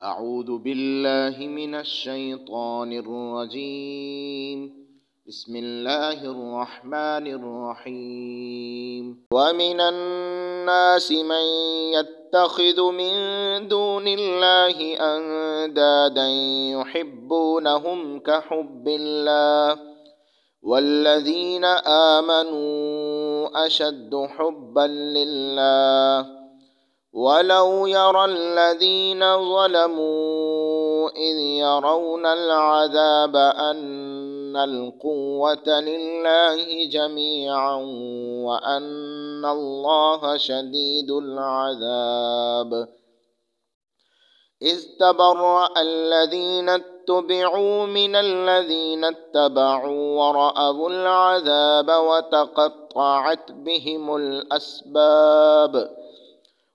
أعوذ بالله من الشيطان الرجيم. بسم الله الرحمن الرحيم. ومن الناس من يتخذ من دون الله أندادا يحبونهم كحب الله والذين آمنوا أشد حبا لله ولو يرى الذين ظلموا إذ يرون العذاب أن القوة لله جميعا وأن الله شديد العذاب. إذ تبرأ الذين اتبعوا من الذين اتبعوا ورأوا العذاب وتقطعت بهم الأسباب.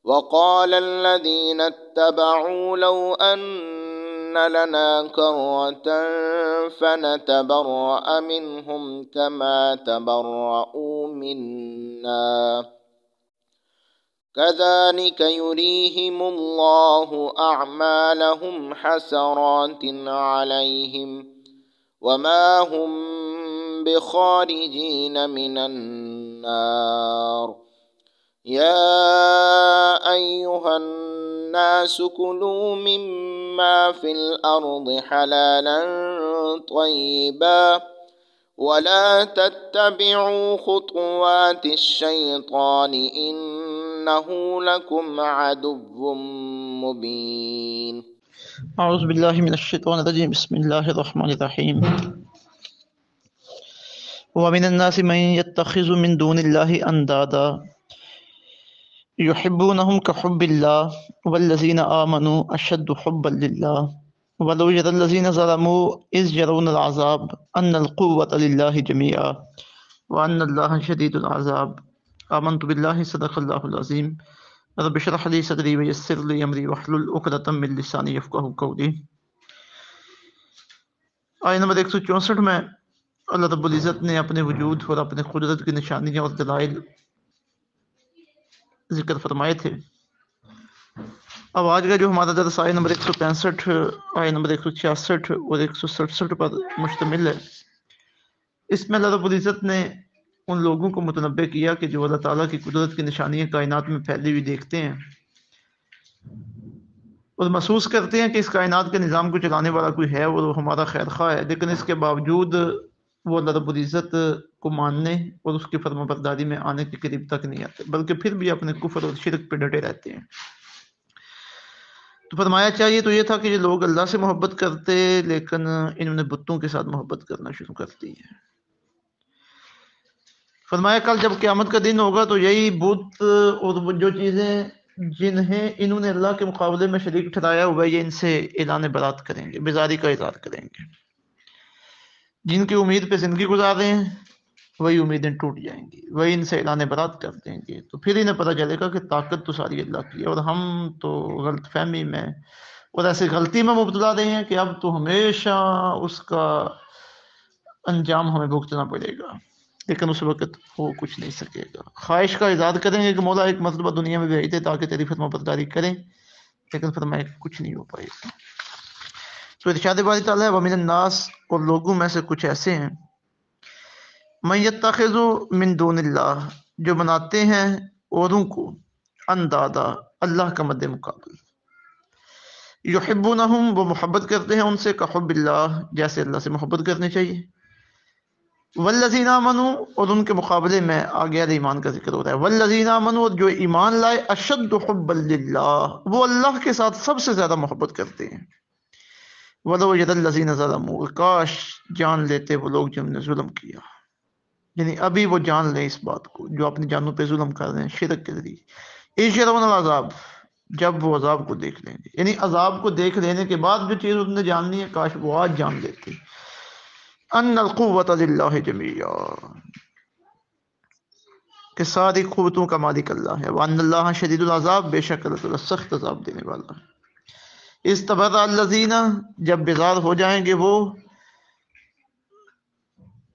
وقال الذين اتبعوا لو أن لنا كرة فنتبرأ منهم كما تبرأوا منا كذلك يريهم الله أعمالهم حسرات عليهم وما هم بخارجين من النار. يا أيها الناس كلوا مما في الأرض حلالا طيبا ولا تتبعوا خطوات الشيطان إنه لكم عدو مبين. اعوذ باللہ من الشیطان الرجیم بسم اللہ الرحمن الرحیم ومن الناس من يتخذ من دون اللہ اندادا يحبونهم كحب الله والذين آمنوا أشد حبا لله ولو يرى الذين ظلموا إذ يرون العذاب أن القوة لله جميعا وأن الله شديد العذاب. آمنت بالله صدق الله العظيم. رب اشرح لي صدري ويسر لي أمري واحلل عقدة من لساني يفقهوا قولي. آیت نمبر 164 میں اللہ رب العزت نے اپنے وجود اور اپنے قدرت کی نشانیاں اور دلائل ذکر فرمائے تھے. اب آج کا جو ہمارا درس آیت نمبر 165 آیت نمبر 166 اور 167 پر مشتمل ہے. اس میں اللہ رب العزت نے ان لوگوں کو متنبہ کیا کہ جو اللہ تعالیٰ کی قدرت کی نشانیاں کائنات میں پھیلی ہوئی دیکھتے ہیں اور محسوس کرتے ہیں کہ اس کائنات کے نظام کو چلانے والا کوئی ہے اور وہ ہمارا خیر خواہ ہے، لیکن اس کے باوجود وہ اللہ رب العزت کو ماننے اور اس کی فرما برداری میں آنے کے قریب تک نہیں آتے، بلکہ پھر بھی اپنے کفر اور شرک پہ ڈٹے رہتے ہیں. تو فرمایا چاہیے تو یہ تھا کہ یہ لوگ اللہ سے محبت کرتے لیکن انہوں نے بتوں کے ساتھ محبت کرنا شروع کر دی ہے. فرمایا کل جب قیامت کا دن ہوگا تو یہی بت اور جو چیزیں جنہیں انہوں نے اللہ کے مقابلے میں شریک ٹھہرایا ہوا ہے یہ ان سے اعلان برات کریں گے، بیزاری کا اظہار کریں گے. جن کی امید پہ زندگی گزار رہے ہیں وہی امیدیں ٹوٹ جائیں گی، وہی ان سے اعلان برات کر دیں گے. تو پھر انہیں پتہ چلے گا کہ طاقت تو ساری اللہ کی ہے اور ہم تو غلط فہمی میں اور ایسی غلطی میں مبتلا رہے ہیں کہ اب تو ہمیشہ اس کا انجام ہمیں بھگتنا پڑے گا، لیکن اس وقت ہو کچھ نہیں سکے گا. خواہش کا اظہار کریں گے کہ مولا ایک مرتبہ دنیا میں بھیج دے تاکہ تیری فرما برداری کریں، لیکن فرمایا کہ کچھ نہیں ہو پائے گا. تو ارشاد باری تعالیٰ ہے وَمِنَ النَّاسِ اور لوگوں میں سے کچھ ایسے ہیں مَن يَتَّخِذُ مِن دُونِ اللہ جو بناتے ہیں اوروں کو اندادا اللہ کا مد مقابل، یحبونہم وہ محبت کرتے ہیں ان سے کحب اللہ جیسے اللہ سے محبت کرنی چاہیے، والذین آمنوا اور ان کے مقابلے میں آگے ایمان کا ذکر ہو رہا ہے، والذین آمنوا جو ایمان لائے اشد حبا للہ وہ اللہ کے ساتھ سب سے زیادہ محبت کرتے ہیں. وَلَوْ يَرَى الَّذِينَ ظَلَمُوا کاش جان لیتے وہ لوگ جنہوں نے ظلم کیا، یعنی ابھی وہ جان لیں اس بات کو جو اپنی جانوں پہ ظلم کر رہے ہیں شرک کے ذریعے، اِذْ يَرَوْنَ الْعَذَابَ جب وہ عذاب کو دیکھ لیں گے، یعنی عذاب کو دیکھ لینے کے بعد جو چیز انہوں نے جاننی ہے کاش وہ آج جان لیتے. ان القوت للہ جمیعا کہ ساری قوتوں کا مالک اللہ ہے، وان اللہ شدید العذاب بے شک اللہ تعالیٰ سخت عذاب دینے والا ہے. اس تبرأ الذین جب بیزار ہو جائیں گے وہ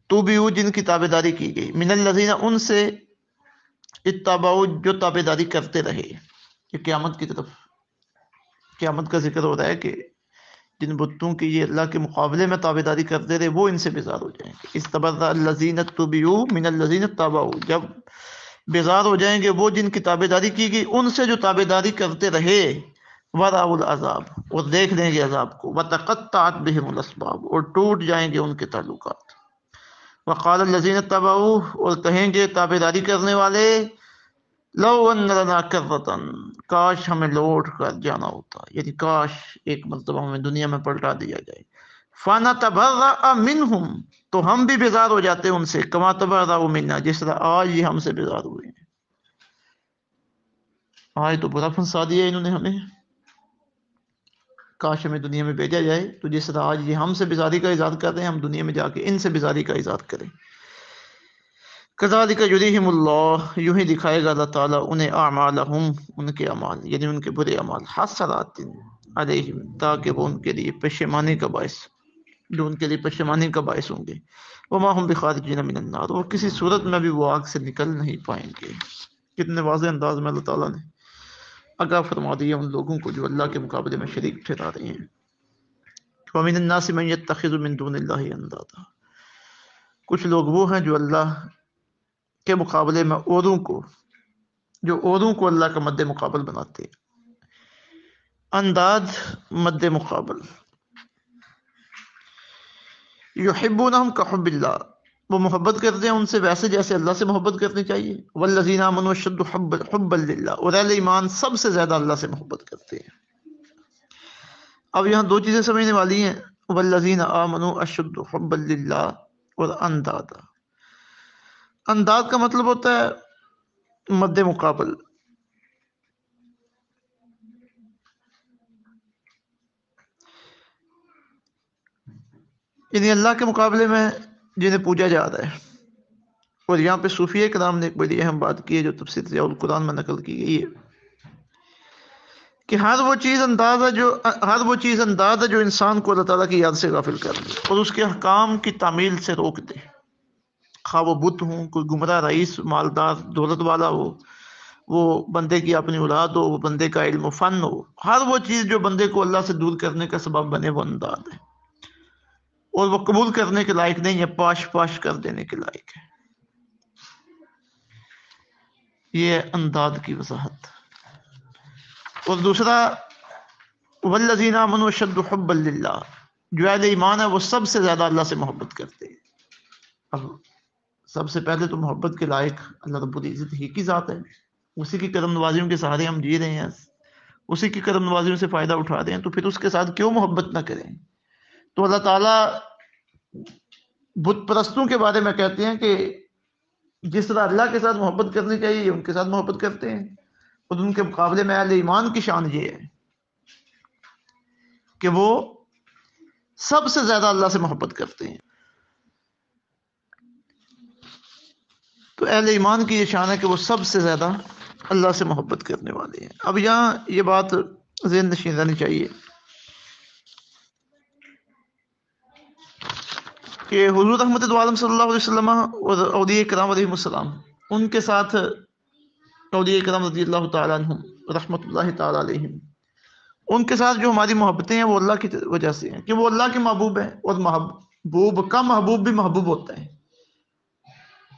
توبیو جن کی تابع داری کی گئی، من الذین ان سے اتبعوا جو تابع داری کرتے رہے، یہ قیامت کی طرف قیامت کا ذکر ہو رہا ہے کہ جن بتوں کی یہ اللہ کے مقابلے میں تابعداری کرتے رہے وہ ان سے بیزار ہو جائیں گے. استبرأ الذین اتبعوا من الذین اتبعوا، جب بیزار ہو جائیں گے وہ جن کی تابعداری کی گئی ان سے جو تابعداری کرتے رہے. ورأوا العذاب، اور دیکھ لیں گے عذاب کو. وتقطعت بهم الاسباب، اور ٹوٹ جائیں گے ان کے تعلقات. وقال الذین اتبعوا، اور کہیں گے تابعداری کرنے والے، لو ان لنا کرۃ، کاش ہمیں لوٹ کر جانا ہوتا، یعنی کاش ایک مرتبہ ہمیں دنیا میں پلٹا دیا جائے. فنتبرأ منہم، تو ہم بھی بیزار ہو جاتے ان سے. کما تبرأوا منا، جس طرح آج یہ ہم سے بیزار ہوئے ہیں. آج تو برا پھنسا دیا انہوں نے ہمیں. کاش ہمیں دنیا میں بھیجا جائے تو جس طرح آج یہ ہم سے بیزاری کا اظہار کر رہے ہیں ہم دنیا میں جا کے ان سے بیزاری کا اظہار کریں. کذالک یریہم اللہ، یوں ہی دکھائے گا اللہ تعالیٰ انہیں اعمالہم، ان کے اعمال یعنی ان کے برے اعمال، حسرات علیہم، تاکہ وہ ان کے لیے پشیمانی کا باعث، جو ان کے لیے پشیمانی کا باعث ہوں گے. وما ہم بخارجین من النار، اور کسی صورت میں بھی وہ آگ سے نکل نہیں پائیں گے. کتنے واضح انداز میں اللہ تعالیٰ نے آگاہ فرما دیا ان لوگوں کو جو اللہ کے مقابلے میں شریک ٹھہرا رہے ہیں. ومن الناس من یتخذ من دون اللہ اندادا، کچھ لوگ وہ ہیں جو اللہ کے مقابلے میں اوروں کو اللہ کا مد مقابل بناتے ہیں. انداد مد مقابل. یحبونہم کحب اللہ، وہ محبت کرتے ہیں ان سے ویسے جیسے اللہ سے محبت کرنی چاہیے. والذین آمنوا اشد حبا للہ، اور اہل ایمان سب سے زیادہ اللہ سے محبت کرتے ہیں. اب یہاں دو چیزیں سمجھنے والی ہیں. والذین آمنوا اشد حبا للہ اور اندادا. انداز کا مطلب ہوتا ہے مد مقابل. یعنی اللہ کے مقابلے میں جنہیں پوجا جا رہا ہے. اور یہاں پہ صوفیہ کرام نے ایک بڑی اہم بات کی ہے جو تفسیر ضیاء القرآن میں نقل کی گئی ہے کہ ہر وہ چیز انداز ہے جو انسان کو اللہ تعالیٰ کی یاد سے غافل کر دے اور اس کے احکام کی تعمیل سے روک دے. خواہ وہ بت ہوں، کوئی گمراہ رئیس مالدار دولت والا ہو، وہ بندے کی اپنی اولاد ہو، وہ بندے کا علم و فن ہو، ہر وہ چیز جو بندے کو اللہ سے دور کرنے کا سبب بنے وہ انداز ہے اور وہ قبول کرنے کے لائق نہیں ہے، پاش کر دینے کے لائق ہے. یہ انداز کی وضاحت. اور دوسرا والذین آمنوا اشد حبا للہ، جو اہل ایمان ہے وہ سب سے زیادہ اللہ سے محبت کرتے ہیں. اب سب سے پہلے تو محبت کے لائق اللہ رب العزت ہی کی ذات ہے، اسی کی کرم نوازیوں کے سہارے ہم جی رہے ہیں، اسی کی کرم نوازیوں سے فائدہ اٹھا رہے ہیں، تو پھر اس کے ساتھ کیوں محبت نہ کریں. تو اللہ تعالیٰ بت پرستوں کے بارے میں کہتے ہیں کہ جس طرح اللہ کے ساتھ محبت کرنی چاہیے یہ ان کے ساتھ محبت کرتے ہیں. اور ان کے مقابلے میں اہل ایمان کی شان یہ ہے کہ وہ سب سے زیادہ اللہ سے محبت کرتے ہیں. تو اہل ایمان کی یہ شان ہے کہ وہ سب سے زیادہ اللہ سے محبت کرنے والے ہیں. اب یہاں یہ بات ذہن نشین رہنی چاہیے کہ حضور رحمت عالم صلی اللہ علیہ وسلم اور اولیاء کرام علیہ السلام، ان کے ساتھ اولیاء کرام رضی اللہ تعالیٰ عنہم رحمت اللہ تعالیٰ علیہم، ان کے ساتھ جو ہماری محبتیں ہیں وہ اللہ کی وجہ سے ہیں کہ وہ اللہ کے محبوب ہیں، اور محبوب کا محبوب بھی محبوب ہوتا ہے.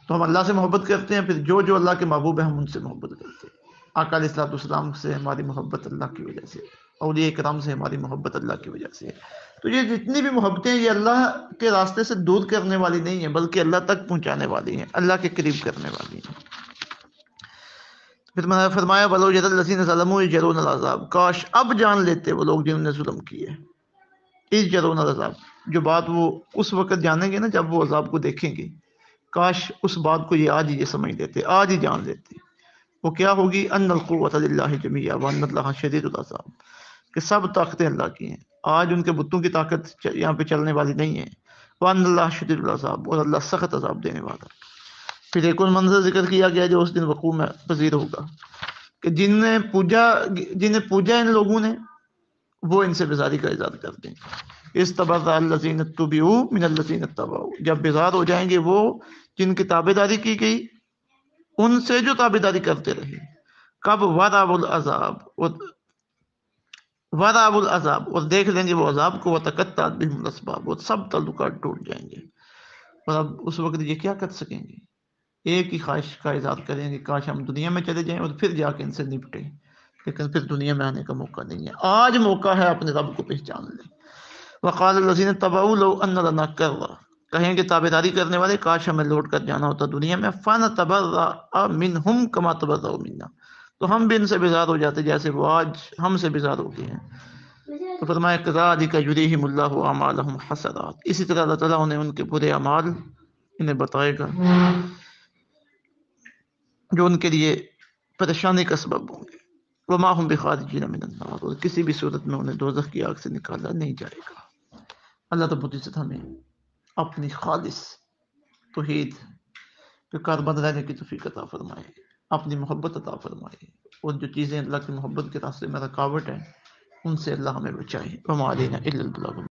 تو ہم اللہ سے محبت کرتے ہیں، پھر جو اللہ کے محبوب ہیں ہم ان سے محبت کرتے ہیں. آقا علیہ الصلوۃ والسلام سے ہماری محبت اللہ کی وجہ سے، اولیاء کرام سے ہماری محبت اللہ کی وجہ سے. تو یہ جتنی بھی محبتیں یہ اللہ کے راستے سے دور کرنے والی نہیں ہیں بلکہ اللہ تک پہنچانے والی ہیں، اللہ کے قریب کرنے والی ہیں. پھر میں نے فرمایا وَلَوْ يَرَى الَّذِينَ ظَلَمُوا إِذْ يَرَوْنَ الْعَذَابَ، کاش اب جان لیتے وہ لوگ جنہوں نے ظلم کیے. إِذْ يَرَوْنَ الْعَذَابَ، جو بات وہ اس وقت جانیں گے نا جب وہ عذاب کو دیکھیں گے، کاش اس بات کو یہ آج ہی یہ سمجھ لیتے، آج ہی جان لیتے. وہ کیا ہوگی؟ ان القوۃ للہ جمیعا وان اللہ شدید العذاب، کہ سب طاقتیں اللہ کی ہیں. آج ان کے بتوں کی طاقت یہاں پہ چلنے والی نہیں ہے. وان اللہ شدید العذاب، اور اللہ سخت عذاب دینے والا. پھر ایک اور منظر ذکر کیا گیا جو اس دن وقوع میں پذیر ہوگا کہ جنہیں پوجا ان لوگوں نے وہ ان سے بیزاری کا اظہار کر دیں. استبرأ الذین اتبعوا من الذین اتبعوا، جب بیزار ہو جائیں گے وہ جن کی تابعداری کی گئی ان سے جو تابعداری کرتے رہے. کب؟ ورأوا العذاب، وراب العذاب، اور دیکھ لیں گے وہ عذاب کو، وتقطعت بہم الاسباب، اور سب تعلقات ٹوٹ جائیں گے. اور اب اس وقت یہ کیا کر سکیں گے؟ ایک ہی خواہش کا اظہار کریں گے، کاش ہم دنیا میں چلے جائیں اور پھر جا کے ان سے نپٹیں، لیکن پھر دنیا میں آنے کا موقع نہیں ہے. آج موقع ہے اپنے رب کو پہچان لیں. وقال الذین تبعوا لو ان لنا کرہ، کہیں گے تابعداری کرنے والے کاش ہمیں لوٹ کر جانا ہوتا دنیا میں. فنتبرأ منہم کما تبرؤوا منا، تو ہم بھی ان سے بیزار ہو جاتے جیسے وہ آج ہم سے بیزار ہو گئے ہیں. تو فرمایا کذالک یریہم اللہ اعمالہم حسرات، اسی طرح اللہ تعالیٰ انہیں ان کے برے اعمال انہیں بتائے گا جو ان کے لیے پریشانی کا سبب ہوں گے. وما ہم بخارجین من النار، اور کسی بھی صورت میں انہیں دوزخ کی آگ سے نکالا نہیں جائے گا. اللہ رب العزت ہمیں اپنی خالص توحید پہ کاربند رہنے کی توفیق عطا فرمائے، اپنی محبت عطا فرمائے، اور جو چیزیں اللہ کی محبت کے راستے میں رکاوٹ ہیں ان سے اللہ ہمیں بچائے. وما علینا الا البلاغ.